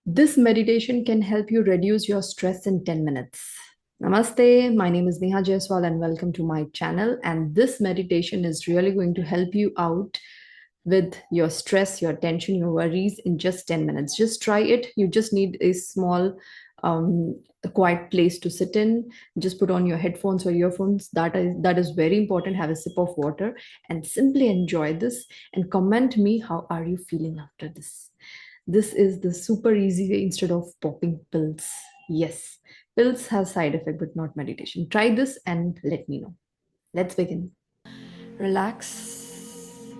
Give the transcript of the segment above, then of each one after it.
This meditation can help you reduce your stress in 10 minutes. Namaste, my name is Nehha Jaiswal and welcome to my channel. And this meditation is really going to help you out with your stress, your tension, your worries in just 10 minutes. Just try it. You just need a small, a quiet place to sit in. Just put on your headphones or earphones. That is very important. Have a sip of water and simply enjoy this and comment me how are you feeling after this. This is the super easy way instead of popping pills. Yes, pills have side effect, but not meditation. Try this and let me know. Let's begin. Relax,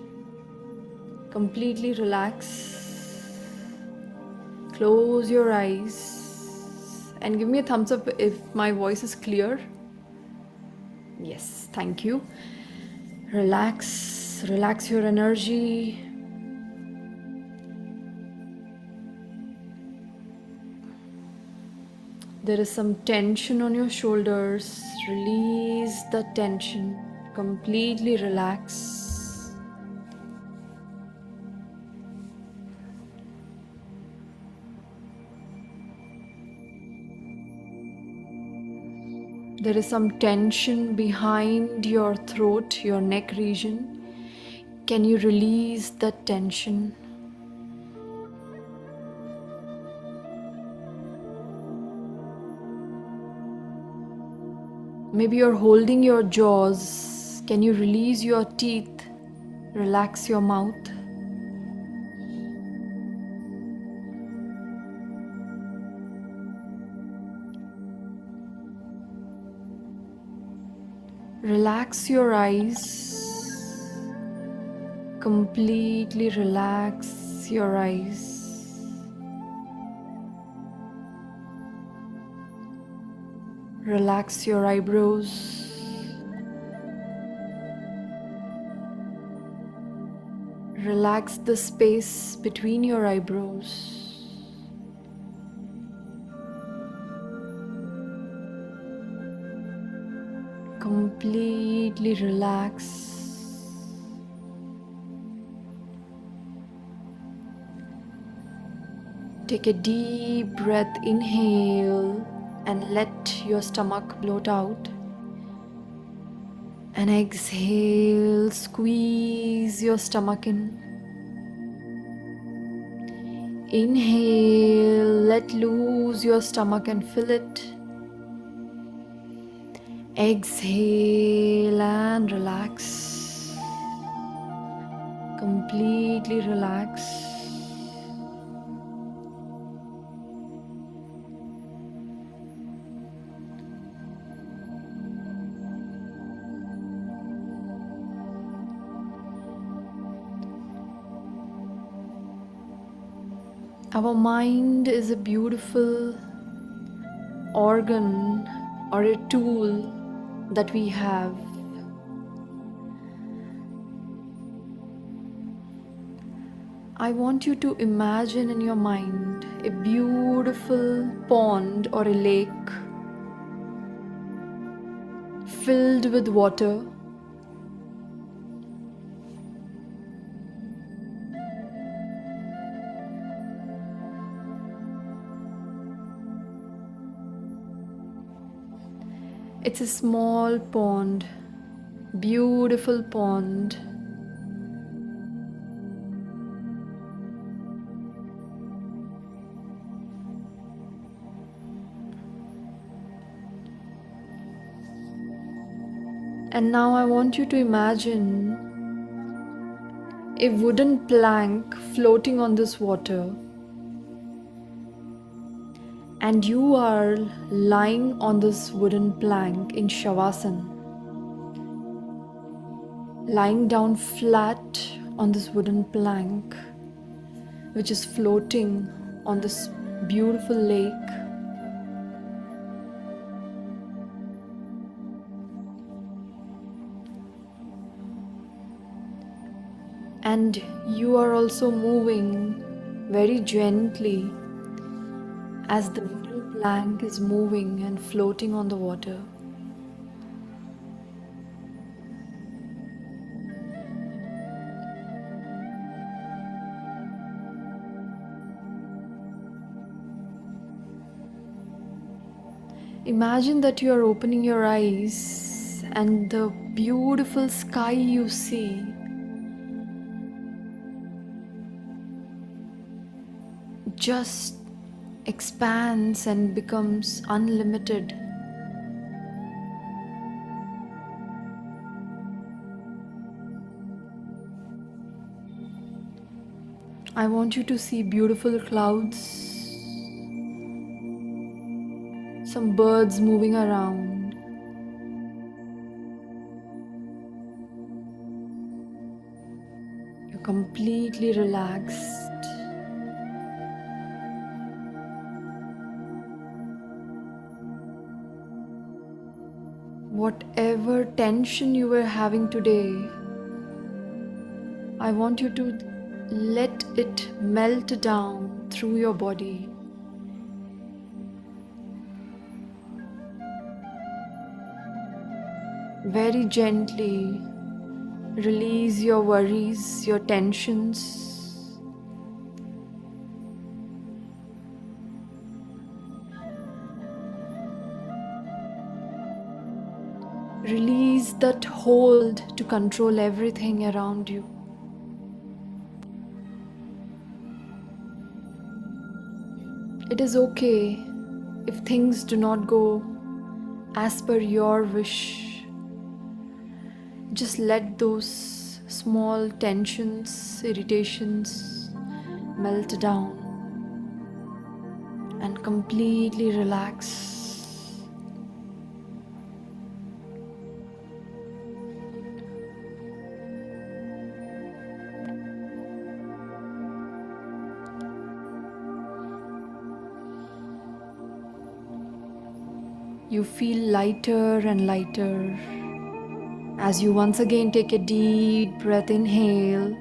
completely relax. Close your eyes and give me a thumbs up if my voice is clear. Yes, thank you. Relax, relax your energy. There is some tension on your shoulders. Release the tension. Completely relax. There is some tension behind your throat, your neck region. Can you release that tension? Maybe you're holding your jaws. Can you release your teeth? Relax your mouth. Relax your eyes. Completely relax your eyes. Relax your eyebrows. Relax the space between your eyebrows. Completely relax. Take a deep breath, inhale, and let your stomach bloat out. And exhale, squeeze your stomach in. Inhale, let loose your stomach and fill it. Exhale and relax. Completely relax. Our mind is a beautiful organ or a tool that we have. I want you to imagine in your mind a beautiful pond or a lake filled with water. It's a small pond, beautiful pond. And now I want you to imagine a wooden plank floating on this water. And you are lying on this wooden plank in Shavasana. Lying down flat on this wooden plank, which is floating on this beautiful lake. And you are also moving very gently as the wooden plank is moving and floating on the water. Imagine that you are opening your eyes and the beautiful sky you see just expands and becomes unlimited. I want you to see beautiful clouds, some birds moving around. You're completely relaxed. Whatever tension you were having today, I want you to let it melt down through your body. Very gently release your worries, your tensions. Release that hold to control everything around you. It is okay if things do not go as per your wish. Just let those small tensions, irritations melt down and completely relax. You feel lighter and lighter as you once again take a deep breath, inhale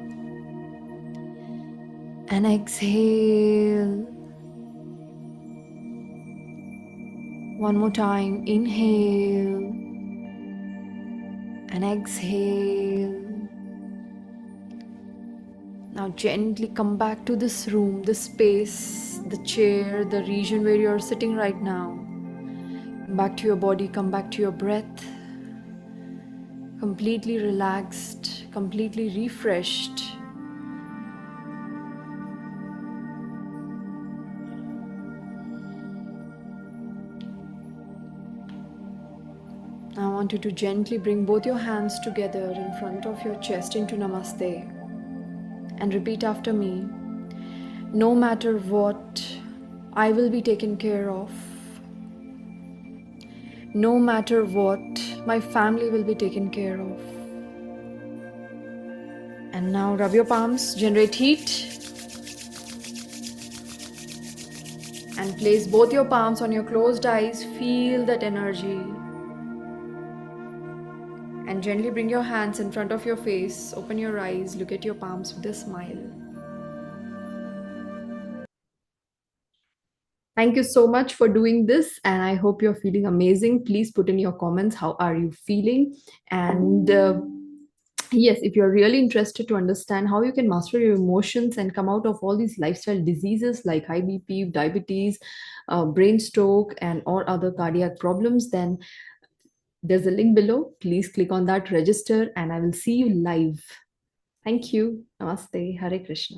and exhale. One more time, inhale and exhale. Now gently come back to this room, this space, the chair, the region where you're sitting right now. Come back to your body, come back to your breath. Completely relaxed, completely refreshed. I want you to gently bring both your hands together in front of your chest into Namaste and repeat after me. No matter what, I will be taken care of. No matter what, my family will be taken care of. And now rub your palms, generate heat, and place both your palms on your closed eyes. Feel that energy. And gently bring your hands in front of your face. Open your eyes, look at your palms with a smile. Thank you so much for doing this, and I hope you're feeling amazing. Please put in your comments, how are you feeling? And yes, if you're really interested to understand how you can master your emotions and come out of all these lifestyle diseases like high BP, diabetes, brain stroke, and or other cardiac problems, then there's a link below. Please click on that, register, and I will see you live. Thank you. Namaste. Hare Krishna.